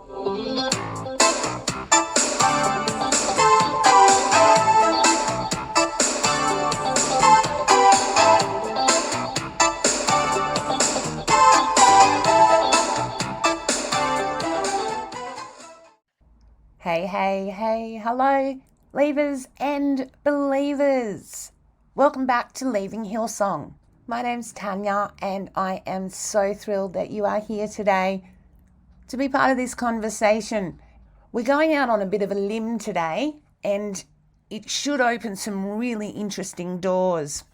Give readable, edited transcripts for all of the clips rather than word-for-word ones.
Hey, hello, leavers and believers. Welcome back to Leaving Hillsong. My name's Tanya, and I am so thrilled that you are here today to be part of this conversation. We're going out on a bit of a limb today, and it should open some really interesting doors.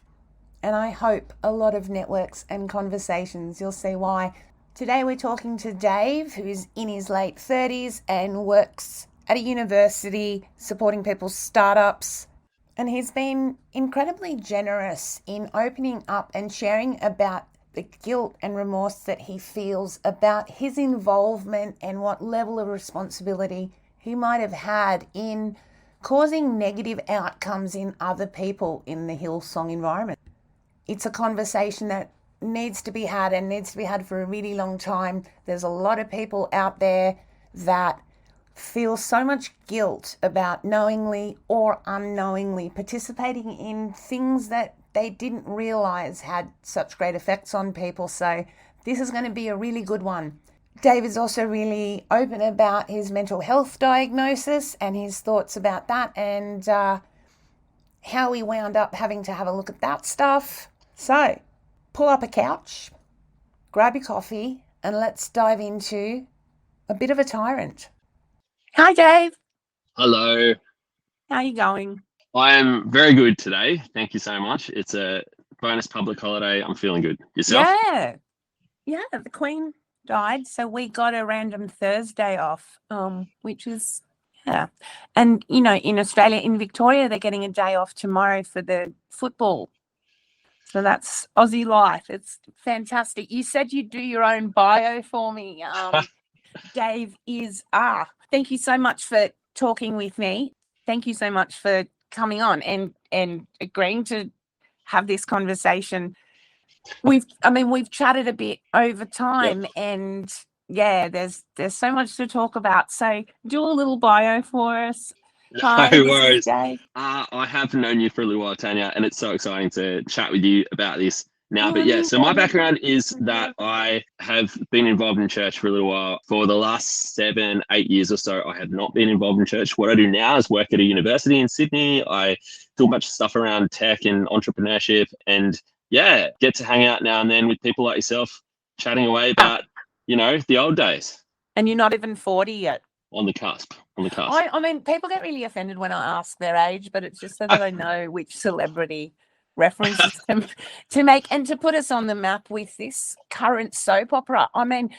And I hope a lot of networks and conversations. You'll see why. Today we're talking to Dave, who's in his late 30s and works at a university supporting people's startups. And he's been incredibly generous in opening up and sharing about the guilt and remorse that he feels about his involvement and what level of responsibility he might have had in causing negative outcomes in other people in the Hillsong environment. It's a conversation that needs to be had and needs to be had for a really long time. There's a lot of people out there that feel so much guilt about knowingly or unknowingly participating in things that they didn't realize had such great effects on people. So this is going to be a really good one. Dave is also really open about his mental health diagnosis and his thoughts about that, and how he wound up having to have a look at that stuff. So pull up a couch, grab your coffee, and let's dive into a bit of a tyrant. Hi, Dave. Hello. How are you going? I am very good today. Thank you so much. It's a bonus public holiday. I'm feeling good. Yourself? Yeah. The Queen died, so we got a random Thursday off, which is, yeah. And, you know, in Australia, in Victoria, they're getting a day off tomorrow for the football. So that's Aussie life. It's fantastic. You said you'd do your own bio for me. Dave is thank you so much for talking with me. Thank you so much for coming on and agreeing to have this conversation. We've chatted a bit over time. Yep. And yeah, there's so much to talk about. So do a little bio for us. Hi, No this worries. is Dave. I have known you for a little while, Tanya, and it's so exciting to chat with you about this now. Oh, But yeah, so my yeah. background is that I have been involved in church for a little while. For the last 7-8 years or so, I have not been involved in church. What I do now is work at a university in Sydney. I do a bunch of stuff around tech and entrepreneurship, and yeah, get to hang out now and then with people like yourself, chatting away about, the old days. And you're not even 40 yet. On the cusp. I mean, people get really offended when I ask their age, but it's just so that I know which celebrity references to make and to put us on the map with this current soap opera. I mean,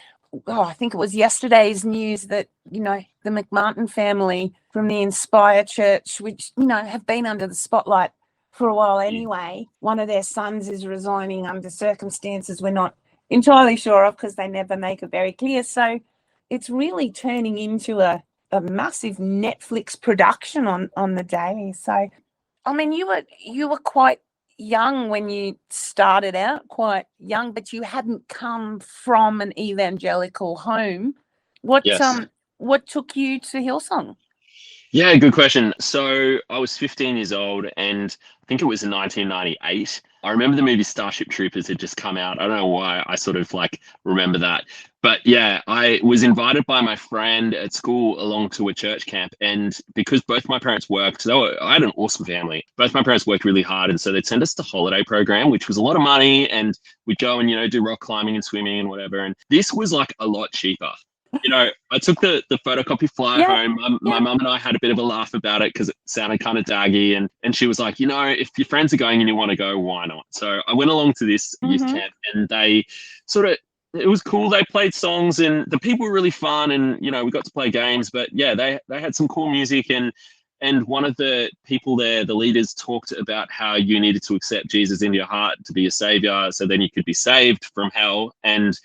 I think it was yesterday's news that, the McMartin family from the Inspire Church, which, have been under the spotlight for a while anyway, one of their sons is resigning under circumstances we're not entirely sure of because they never make it very clear. So it's really turning into a massive Netflix production on the day. So, I mean, you were quite young when you started out, quite young, but you hadn't come from an evangelical home. What took you to Hillsong? Yeah, good question. So I was 15 years old, and I think it was in 1998. I remember the movie Starship Troopers had just come out. I don't know why I sort of remember that. But yeah, I was invited by my friend at school along to a church camp. And because both my parents worked, I had an awesome family. Both my parents worked really hard. And so they'd send us to holiday program, which was a lot of money. And we'd go and, do rock climbing and swimming and whatever. And this was a lot cheaper. I took the photocopy flyer home. My mum and I had a bit of a laugh about it because it sounded kind of daggy. And she was like, if your friends are going and you want to go, why not? So I went along to this youth camp, and they it was cool. They played songs and the people were really fun, and, we got to play games. But yeah, they had some cool music. And one of the people there, the leaders, talked about how you needed to accept Jesus into your heart to be a savior, so then you could be saved from hell. And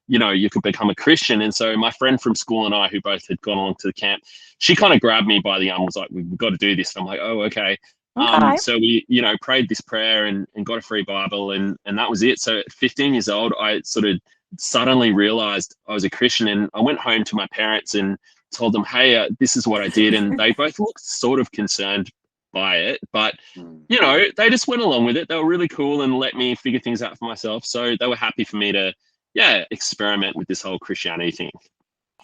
you could become a Christian. And so my friend from school and I, who both had gone along to the camp, she kind of grabbed me by the arm, was like, we've got to do this. And I'm like, oh, okay. So we, prayed this prayer and got a free Bible, and that was it. So at 15 years old, I sort of suddenly realized I was a Christian, and I went home to my parents and told them, hey, this is what I did. And they both looked sort of concerned by it, but they just went along with it. They were really cool and let me figure things out for myself. So they were happy for me to, experiment with this whole Christianity thing.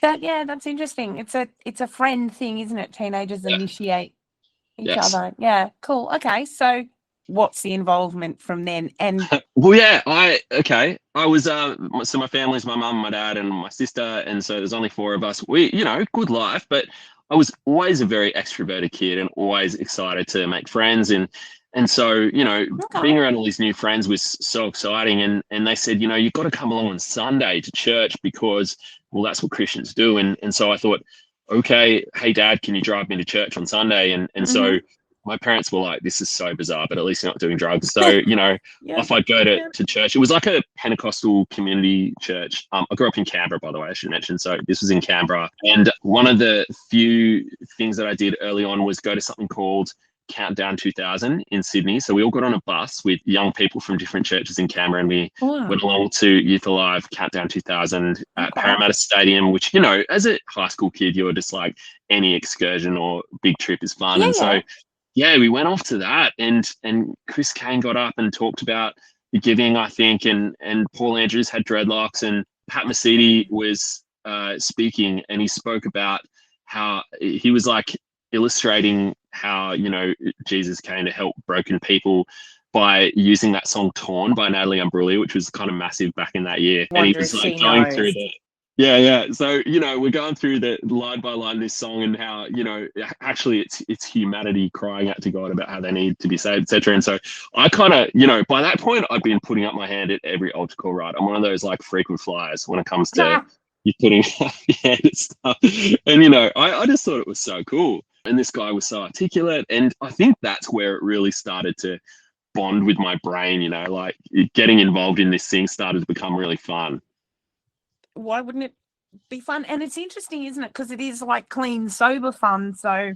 That's interesting. It's a friend thing, isn't it? Teenagers initiate each other. Yeah, cool. Okay, so what's the involvement from then? And well, I was so my family's my mum, my dad, and my sister, and so there's only 4 of us. We, good life, but I was always a very extroverted kid and always excited to make friends, and so being around all these new friends was so exciting. And they said, you've got to come along on Sunday to church because, well, that's what Christians do. And so I thought, okay, hey Dad, can you drive me to church on Sunday? And so my parents were like, this is so bizarre, but at least you're not doing drugs. So, if I'd go to church, it was like a Pentecostal community church. I grew up in Canberra, by the way, I should mention. So this was in Canberra. And one of the few things that I did early on was go to something called Countdown 2000 in Sydney. So we all got on a bus with young people from different churches in Canberra, and we went along to Youth Alive Countdown 2000 at Parramatta Stadium, which, as a high school kid, you were just like, any excursion or big trip is fun. So we went off to that, and Chris Kane got up and talked about the giving, I think, and Paul Andrews had dreadlocks, and Pat Mesiti was speaking, and he spoke about how he was like illustrating how Jesus came to help broken people by using that song "Torn" by Natalie Imbruglia, which was kind of massive back in that year. And he was like going through the so we're going through the line by line this song, and how actually it's humanity crying out to God about how they need to be saved, etc. And so I kind of by that point I've been putting up my hand at every altar call, right? I'm one of those like frequent flyers when it comes to you putting up your hand and stuff. And I just thought it was so cool, and this guy was so articulate, and I think that's where it really started to bond with my brain. Like getting involved in this thing started to become really fun. Why wouldn't it be fun? And it's interesting, isn't it? Because it is like clean, sober fun. So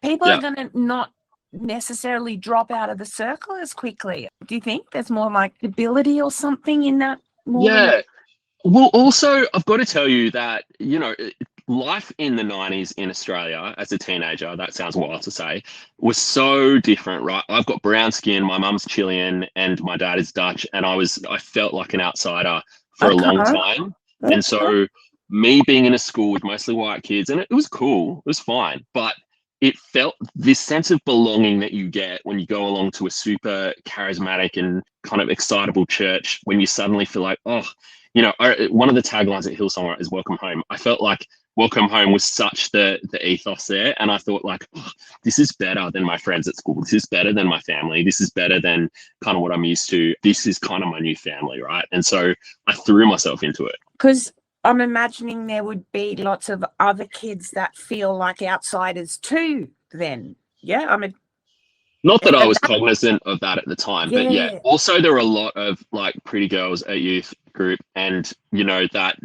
people are going to not necessarily drop out of the circle as quickly. Do you think there's more like ability or something in that? Well, also, I've got to tell you that, life in the 90s in Australia as a teenager, that sounds wild to say, was so different, right? I've got brown skin, my mum's Chilean, and my dad is Dutch, and I felt like an outsider for a long time. And so me being in a school with mostly white kids, and it was cool, it was fine, but it felt this sense of belonging that you get when you go along to a super charismatic and kind of excitable church, when you suddenly feel like, one of the taglines at Hillsong is welcome home. I felt like welcome home was such the ethos there, and I thought like, this is better than my friends at school, this is better than my family, this is better than kind of what I'm used to, this is kind of my new family, right? And so I threw myself into it. Because I'm imagining there would be lots of other kids that feel like outsiders too then. Not that I was cognizant of that at the time, but also there were a lot of like pretty girls at youth group, and that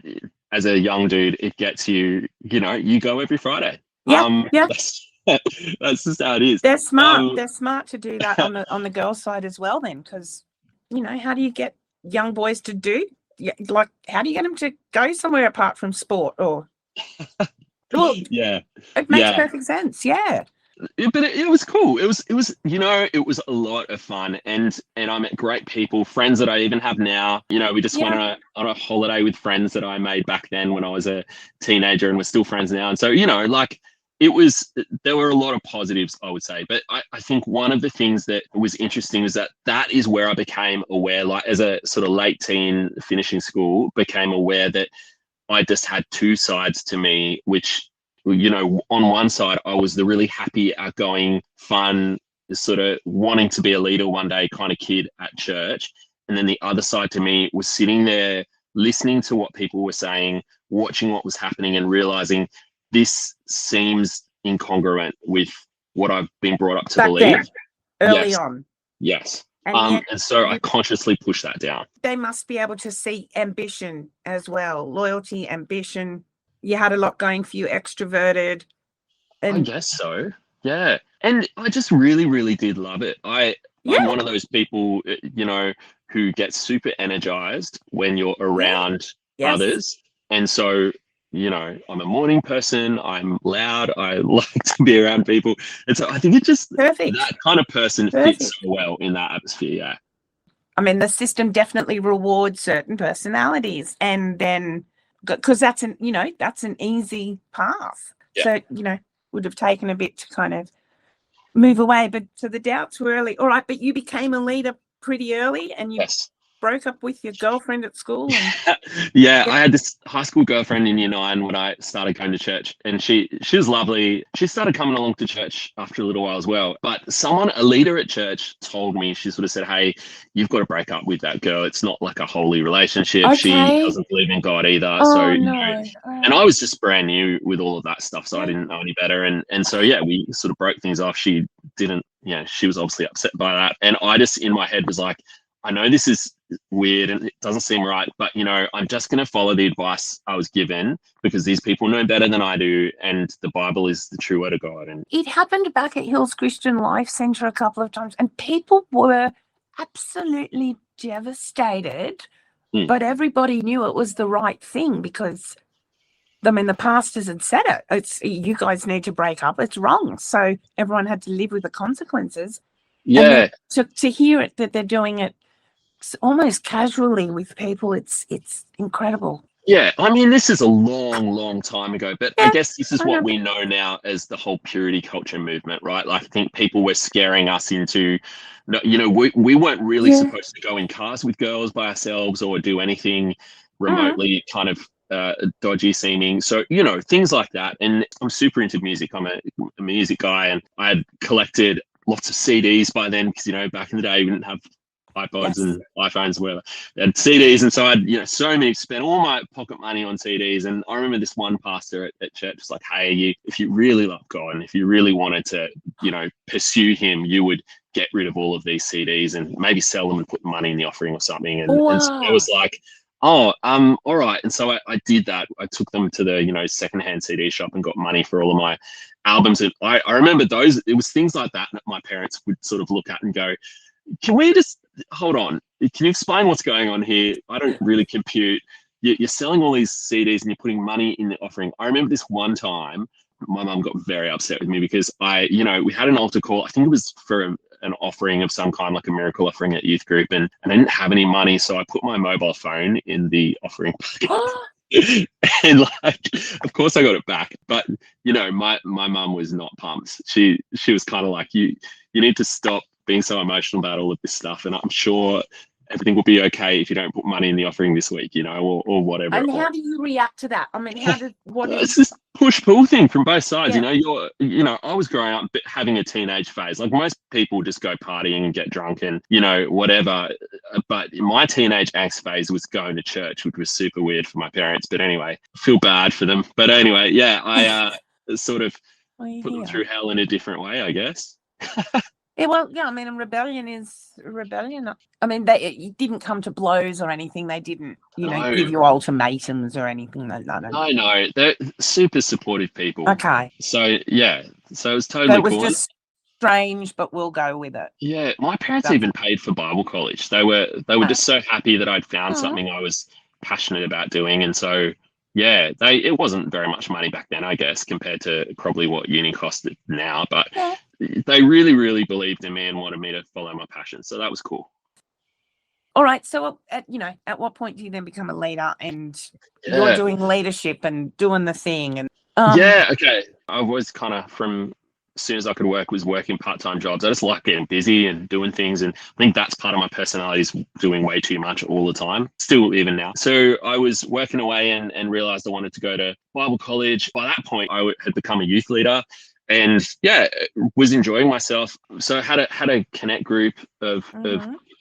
as a young dude, it gets you, you go every Friday. That's just how it is. They're smart. They're smart to do that on the girls' side as well then, because, how do you get young boys to do? Like, how do you get them to go somewhere apart from sport? Or it makes perfect sense. But it was cool. It was it was a lot of fun, and I met great people, friends that I even have now. We just went on a holiday with friends that I made back then when I was a teenager, and we're still friends now. And so there were a lot of positives, I would say. But I think one of the things that was interesting was that is where I became aware, like as a sort of late teen finishing school, became aware that I just had two sides to me, which, on one side, I was the really happy, outgoing, fun, sort of wanting to be a leader one day kind of kid at church. And then the other side to me was sitting there, listening to what people were saying, watching what was happening, and realizing this seems incongruent with what I've been brought up to believe. Early on. Yes. And so I consciously pushed that down. They must be able to see ambition as well, loyalty, ambition. You had a lot going for you, extroverted. I guess so. Yeah. And I just really, really did love it. I'm one of those people, who get super energized when you're around Yes. others. And so, I'm a morning person. I'm loud. I like to be around people. And so I think Perfect. that kind of person fits so well in that atmosphere. Yeah. I mean, the system definitely rewards certain personalities, and then because that's an easy path. Yeah. So, would have taken a bit to kind of move away. But so the doubts were early. All right, but you became a leader pretty early, and you Yes. broke up with your girlfriend at school. And Yeah, I had this high school girlfriend in year 9 when I started going to church, and she was lovely. She started coming along to church after a little while as well. But a leader at church, told me, she sort of said, "Hey, you've got to break up with that girl. It's not like a holy relationship. She doesn't believe in God either." So, and I was just brand new with all of that stuff, so I didn't know any better. And so yeah, we sort of broke things off. She didn't, she was obviously upset by that, and I just in my head was like, I know this is weird and it doesn't seem right, but I'm just going to follow the advice I was given because these people know better than I do, and the Bible is the true word of God. And it happened back at Hills Christian Life Centre a couple of times, and people were absolutely devastated, but everybody knew it was the right thing because, I mean, the pastors had said it. It's, you guys need to break up. It's wrong. So everyone had to live with the consequences. yeah, and to hear it that they're doing it almost casually with people, it's incredible. yeah. I mean, this is a long, long time ago, but I guess this is what we know now as the whole purity culture movement, right? Like, I think people were scaring us into, we weren't really supposed to go in cars with girls by ourselves or do anything remotely kind of dodgy seeming. So, things like that. And I'm super into music. I'm a music guy, and I had collected lots of CDs by then because, back in the day, we didn't have iPods and iPhones, whatever. They had CDs, and so I'd, spent all my pocket money on CDs. And I remember this one pastor at church was like, "Hey, if you really love God and if you really wanted to, pursue Him, you would get rid of all of these CDs and maybe sell them and put money in the offering or something." And so I was like, "Oh, all right." And so I did that. I took them to the, secondhand CD shop and got money for all of my albums. And I remember those. It was things like that my parents would sort of look at and go, "Can we just hold on? Can you explain what's going on here? I don't really compute. You're selling all these CDs and you're putting money in the offering." I remember this one time, my mum got very upset with me because we had an altar call. I think it was for an offering of some kind, like a miracle offering at youth group, and I didn't have any money, so I put my mobile phone in the offering bucket. And of course I got it back, but my mum was not pumped. She was kind of like, you need to stop being so emotional about all of this stuff, and I'm sure everything will be okay if you don't put money in the offering this week, or whatever. And how do you react to that? I mean, it's this push-pull thing from both sides. I was growing up having a teenage phase. Like most people just go partying and get drunk and, whatever. But my teenage angst phase was going to church, which was super weird for my parents. But anyway, I feel bad for them. But anyway, yeah, I sort of put them through hell in a different way, I guess. I mean, rebellion is rebellion. I mean, they didn't come to blows or anything. They didn't, give you ultimatums or anything like that. No, they're super supportive people. Okay. So yeah, so it was totally it was cool. just strange, but we'll go with it. Yeah, my parents even paid for Bible college. They were just so happy that I'd found something I was passionate about doing, and so yeah, it wasn't very much money back then, I guess, compared to probably what uni costed now, but they really, really believed in me and wanted me to follow my passion. So that was cool. All right. So, at what point do you then become a leader and you're doing leadership and doing the thing? And okay. I was kind of from as soon as I could work was working part-time jobs. I just like getting busy and doing things. And I think that's part of my personality is doing way too much all the time, still even now. So I was working away and realized I wanted to go to Bible college. By that point, I had become a youth leader. And was enjoying myself. So I had a connect group of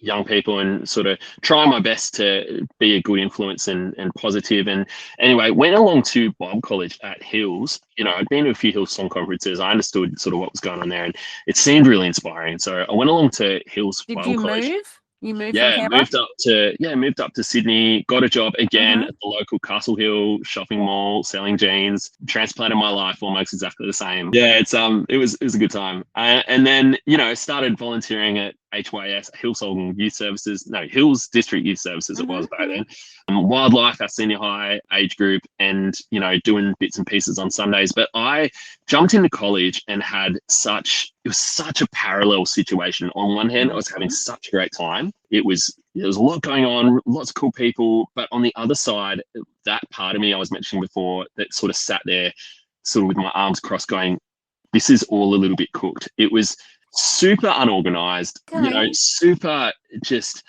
young people and sort of try my best to be a good influence and positive. And anyway, went along to Bible college at Hills. I'd been to a few Hillsong conferences. I understood sort of what was going on there, and it seemed really inspiring. So I went along to Hills Bible College. Did you move? You moved moved up to Sydney, got a job again at the local Castle Hill shopping mall selling jeans, transplanted my life almost exactly the same. Yeah, it was a good time. And then, started volunteering at HYS, Hillsong Youth Services, no, Hills District Youth Services it was back Mm-hmm. then. Wildlife, our senior high age group, and, you know, doing bits and pieces on Sundays. But I jumped into college and it was such a parallel situation. On one hand, I was having such a great time. There was a lot going on, lots of cool people. But on the other side, that part of me I was mentioning before that sort of sat there sort of with my arms crossed going, this is all a little bit cooked. It was super unorganized, you know, super just,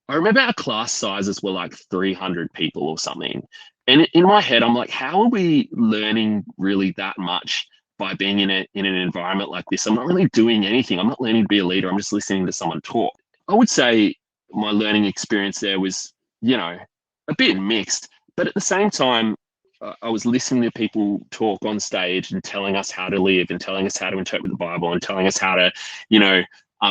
I remember our class sizes were like 300 people or something. And in my head, I'm like, how are we learning really that much by being in an environment like this? I'm not really doing anything. I'm not learning to be a leader. I'm just listening to someone talk. I would say my learning experience there was, you know, a bit mixed, but at the same time, I was listening to people talk on stage and telling us how to live and telling us how to interpret the Bible and telling us how to, you know,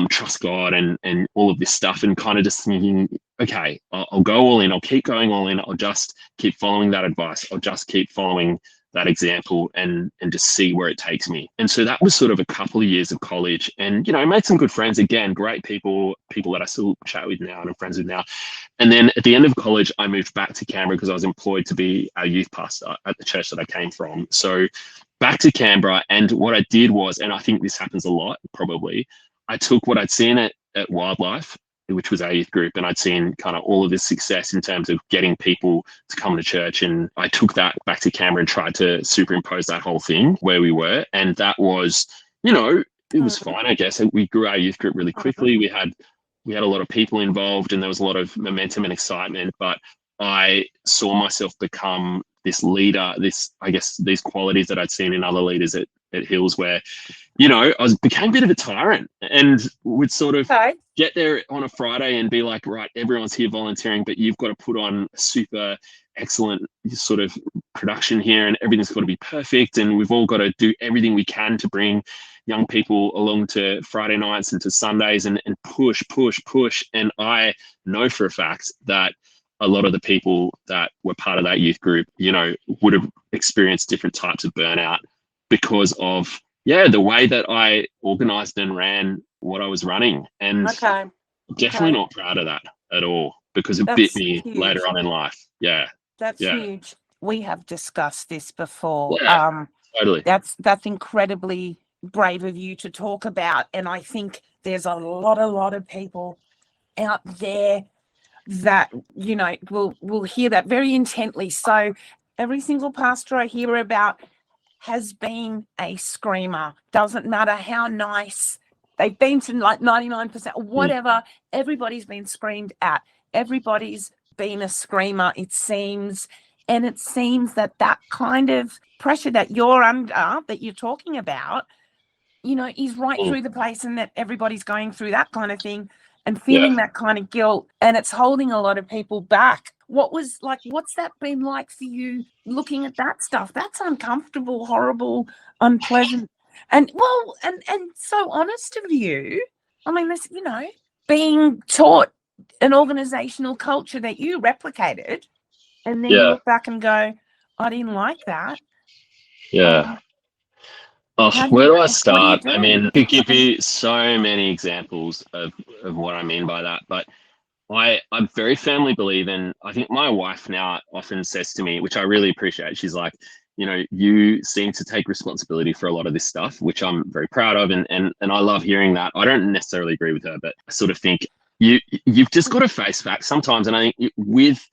trust God and all of this stuff, and kind of just thinking, okay, I'll go all in. I'll keep going all in. I'll just keep following that advice. I'll just keep following that example and just see where it takes me. And so that was sort of a couple of years of college, and, you know, I made some good friends, again, great people that I still chat with now and I'm friends with now. And then at the end of college, I moved back to Canberra because I was employed to be a youth pastor at the church that I came from. So back to Canberra, and what I did was, and I think this happens a lot probably, I took what I'd seen at Wildlife, which was our youth group, and I'd seen kind of all of this success in terms of getting people to come to church, and I took that back to Canberra and tried to superimpose that whole thing where we were. And that was, you know, it was fine, I guess. We grew our youth group really quickly. We had a lot of people involved and there was a lot of momentum and excitement, but I saw myself become this leader, I guess these qualities that I'd seen in other leaders at Hills, where, you know, became a bit of a tyrant and would sort of get there on a Friday and be like, right, everyone's here volunteering, but you've got to put on super excellent sort of production here and everything's got to be perfect. And we've all got to do everything we can to bring young people along to Friday nights and to Sundays and push. And I know for a fact that a lot of the people that were part of that youth group, you know, would have experienced different types of burnout because of, the way that I organized and ran what I was running. And definitely not proud of that at all, because it bit me later on in life. Yeah. That's huge. We have discussed this before. Yeah, totally. That's incredibly brave of you to talk about. And I think there's a lot of people out there that, you know, will hear that very intently. So every single pastor I hear about has been a screamer. Doesn't matter how nice they've been to, like 99%, whatever, everybody's been screamed at. Everybody's been a screamer, it seems. And it seems that kind of pressure that you're under, that you're talking about, you know, is right through the place, and that everybody's going through that kind of thing and feeling that kind of guilt, and it's holding a lot of people back. What's that been like for you looking at that stuff? That's uncomfortable, horrible, unpleasant, and so honest of you. I mean, this, you know, being taught an organizational culture that you replicated, and then you look back and go, I didn't like that. Yeah. Where do I start? I mean, I could give you so many examples of what I mean by that, but I very firmly believe, and I think my wife now often says to me, which I really appreciate, she's like, you know, you seem to take responsibility for a lot of this stuff, which I'm very proud of, and I love hearing that. I don't necessarily agree with her, but I sort of think you've just got to face facts sometimes, and I think with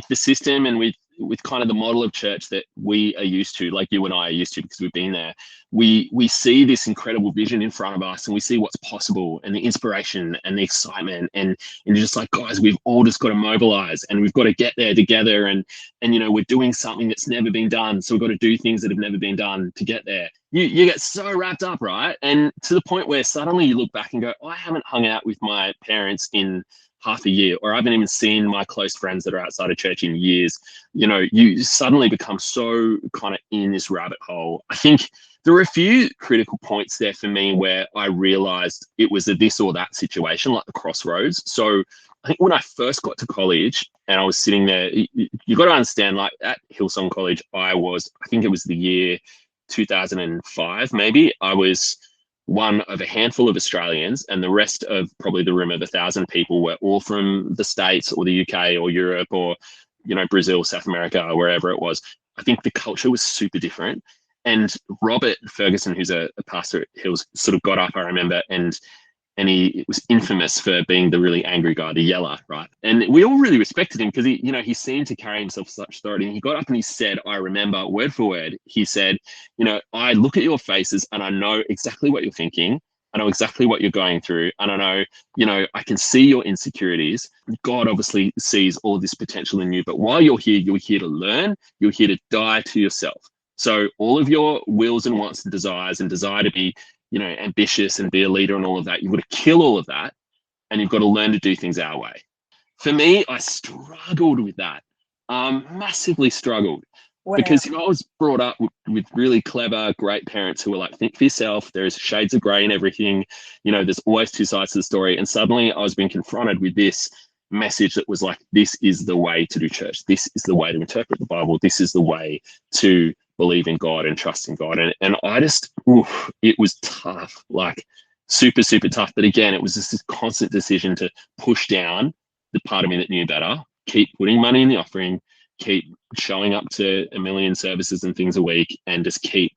the system and with kind of the model of church that we are used to, like you and I are used to because we've been there, we see this incredible vision in front of us, and we see what's possible and the inspiration and the excitement, and you're just like, guys, we've all just got to mobilize and we've got to get there together, and you know, we're doing something that's never been done, so we've got to do things that have never been done to get there. You get so wrapped up, right? And to the point where suddenly you look back and go, I haven't hung out with my parents in half a year, or I haven't even seen my close friends that are outside of church in years. You know, you suddenly become so kind of in this rabbit hole. I think there were a few critical points there for me where I realized it was a this or that situation, like the crossroads. So I think when I first got to college and I was sitting there, you got to understand, like at Hillsong College, I think it was the year 2005, maybe. I was one of a handful of Australians, and the rest of probably the room of 1,000 people were all from the States or the UK or Europe or, Brazil, South America, or wherever it was. I think the culture was super different. And Robert Ferguson, who's a pastor at Hills, sort of got up, I remember, and he was infamous for being the really angry guy, the yeller, right? And we all really respected him because he seemed to carry himself with such authority. And he got up and he said, I remember word for word, he said, I look at your faces and I know exactly what you're thinking. I know exactly what you're going through. And I know, I can see your insecurities. God obviously sees all this potential in you. But while you're here to learn, you're here to die to yourself. So all of your wills and wants and desires and desire to be ambitious and be a leader and all of that, you've got to kill all of that, and you've got to learn to do things our way. For me, I struggled with that, massively struggled. Wow. Because I was brought up with really clever, great parents who were like, think for yourself, there's shades of grey in everything, there's always two sides to the story. And suddenly I was being confronted with this message that was like, this is the way to do church, this is the way to interpret the Bible, this is the way to believe in God and trust in God. And I just, it was tough, like super, super tough. But again, it was just this constant decision to push down the part of me that knew better, keep putting money in the offering, keep showing up to a million services and things a week, and just keep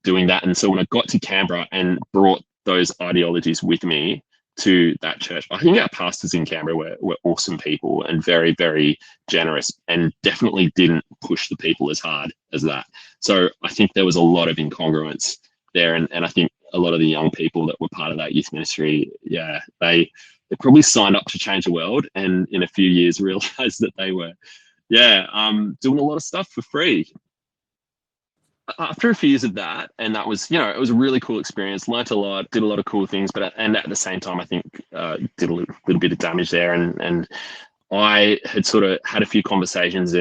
doing that. And so when I got to Canberra and brought those ideologies with me to that church, I think our pastors in Canberra were awesome people and very, very generous, and definitely didn't push the people as hard as that. So I think there was a lot of incongruence there. And I think a lot of the young people that were part of that youth ministry, they probably signed up to change the world, and in a few years realized that they were, doing a lot of stuff for free. After a few years of that, and that was, it was a really cool experience, learnt a lot, did a lot of cool things, and at the same time, I think did a little bit of damage there. And I had sort of had a few conversations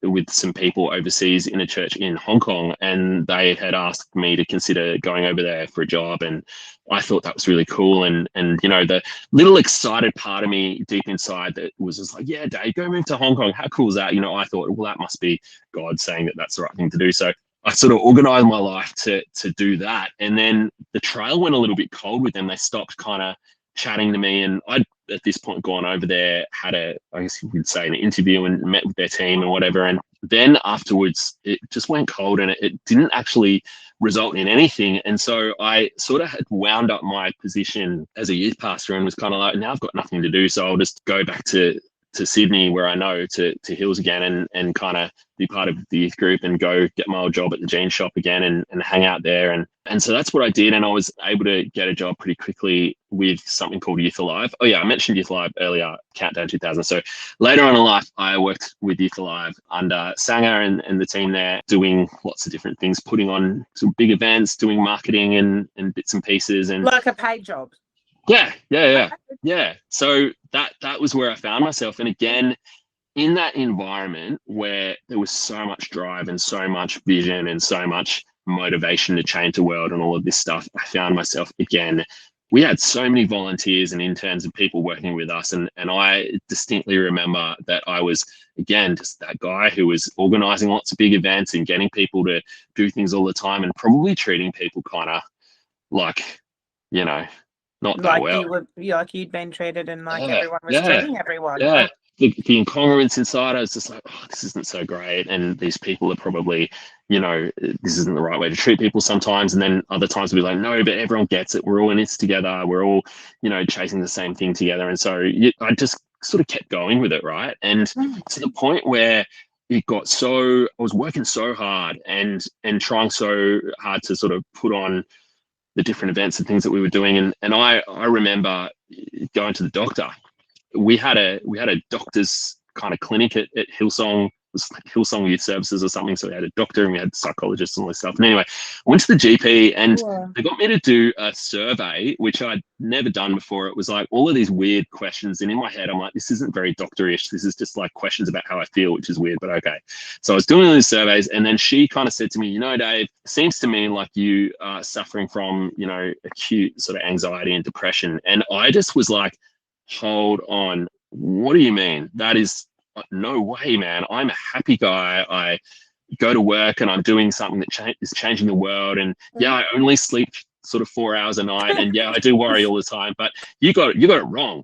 with some people overseas in a church in Hong Kong, and they had asked me to consider going over there for a job. And I thought that was really cool. And the little excited part of me deep inside that was just like, yeah, Dave, go move to Hong Kong. How cool is that? I thought, well, that must be God saying that that's the right thing to do. So I sort of organized my life to do that. And then the trail went a little bit cold with them. They stopped kind of chatting to me, and I'd at this point gone over there, had I guess you could say, an interview and met with their team and whatever. And then afterwards it just went cold, and it didn't actually result in anything. And so I sort of had wound up my position as a youth pastor and was kind of like, now I've got nothing to do, so I'll just go back to Sydney, where I know, to Hills again, and kind of be part of the youth group and go get my old job at the jean shop again and hang out there. And so that's what I did. And I was able to get a job pretty quickly with something called Youth Alive. Oh yeah, I mentioned Youth Alive earlier, Countdown 2000. So later on in life, I worked with Youth Alive under Sanger and the team there, doing lots of different things, putting on some big events, doing marketing and bits and pieces. And like a paid job. Yeah. So that was where I found myself. And again, in that environment where there was so much drive and so much vision and so much motivation to change the world and all of this stuff, I found myself again. We had so many volunteers and interns and people working with us. And I distinctly remember that I was, again, just that guy who was organizing lots of big events and getting people to do things all the time, and probably treating people kind of like, not that like well. You'd been treated, and like everyone was treating everyone. Yeah. The incongruence inside, I was just like, oh, this isn't so great. And these people are probably, this isn't the right way to treat people sometimes. And then other times we'll be like, no, but everyone gets it. We're all in this together. We're all, chasing the same thing together. And so I just sort of kept going with it, right? And to the point where it got I was working so hard and trying so hard to sort of put on the different events and things that we were doing. And I remember going to the doctor. We had a doctor's kind of clinic at Hillsong. It was like Hillsong Youth Services or something. So we had a doctor and we had psychologists and all this stuff. And anyway, I went to the GP and they got me to do a survey, which I'd never done before. It was like all of these weird questions. And in my head, I'm like, this isn't very doctorish. This is just like questions about how I feel, which is weird, but okay. So I was doing all these surveys, and then she kind of said to me, Dave, it seems to me like you are suffering from, acute sort of anxiety and depression. And I just was like, hold on, what do you mean? That is no way, man. I'm a happy guy. I go to work and I'm doing something that is changing the world. And I only sleep sort of 4 hours a night, and yeah, I do worry all the time. But you got it wrong.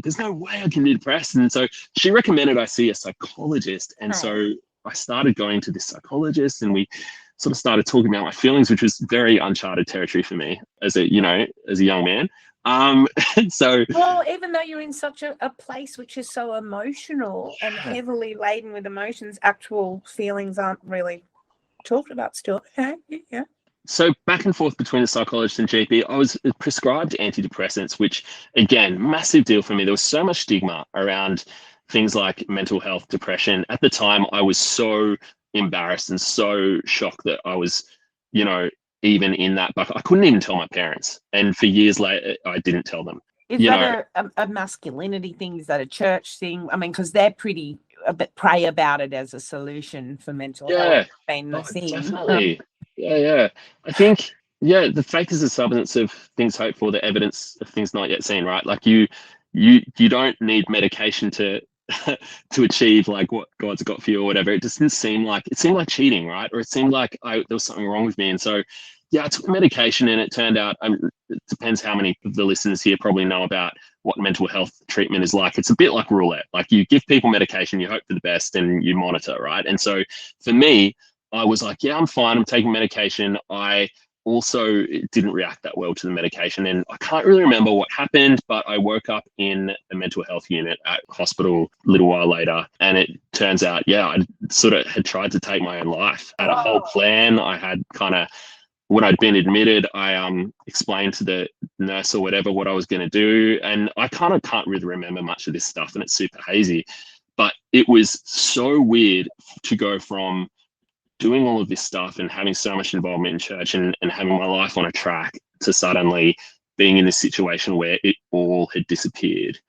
There's no way I can be depressed, and so she recommended I see a psychologist, and so I started going to this psychologist, and we sort of started talking about my feelings, which was very uncharted territory for me as a young man. So well, even though you're in such a place which is so emotional and heavily laden with emotions, actual feelings aren't really talked about still. Yeah. So back and forth between the psychologist and GP, I was prescribed antidepressants, which again, massive deal for me. There was so much stigma around things like mental health, depression. At the time, I was so embarrassed and so shocked that I was, even in that, but I couldn't even tell my parents. And for years later, I didn't tell them. Is that a masculinity thing? Is that a church thing? I mean, because they're pretty pray about it as a solution for mental health. Definitely. Yeah. I think, the faith is a substance of things hoped for, the evidence of things not yet seen, right? Like you don't need medication to to achieve like what God's got for you or whatever. It seemed like cheating, right? Or it seemed like there was something wrong with me. And so, I took the medication, and it turned out, it depends how many of the listeners here probably know about what mental health treatment is like. It's a bit like roulette. Like you give people medication, you hope for the best, and you monitor, right? And so for me, I was like, yeah, I'm fine. I'm taking medication. I also didn't react that well to the medication. And I can't really remember what happened, but I woke up in a mental health unit at hospital a little while later. And it turns out, I sort of had tried to take my own life. I had a whole plan. I had when I'd been admitted, I explained to the nurse or whatever what I was going to do. And I kind of can't really remember much of this stuff, and it's super hazy. But it was so weird to go from doing all of this stuff and having so much involvement in church and having my life on a track to suddenly being in this situation where it all had disappeared.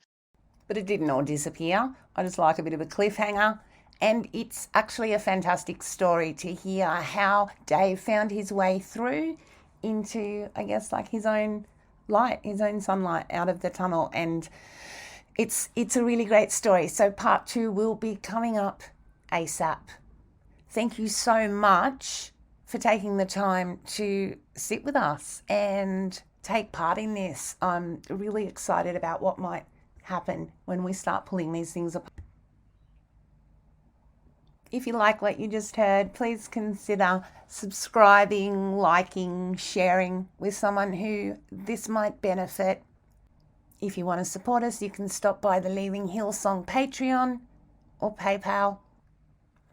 But it didn't all disappear. I just like a bit of a cliffhanger. And it's actually a fantastic story to hear how Dave found his way through into, I guess, like his own light, his own sunlight out of the tunnel. And it's a really great story. So part 2 will be coming up ASAP. Thank you so much for taking the time to sit with us and take part in this. I'm really excited about what might happen when we start pulling these things apart. If you like what you just heard, please consider subscribing, liking, sharing with someone who this might benefit. If you want to support us, you can stop by the Leaving Hillsong Patreon or PayPal.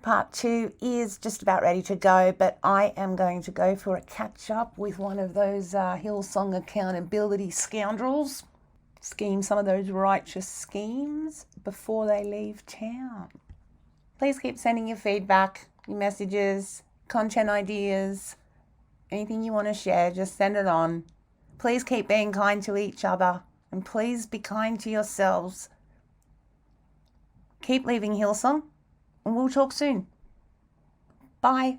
Part 2 is just about ready to go, but I am going to go for a catch-up with one of those Hillsong accountability scoundrels. Scheme some of those righteous schemes before they leave town. Please keep sending your feedback, your messages, content ideas, anything you want to share, just send it on. Please keep being kind to each other, and please be kind to yourselves. Keep leaving Hillsong, and we'll talk soon. Bye.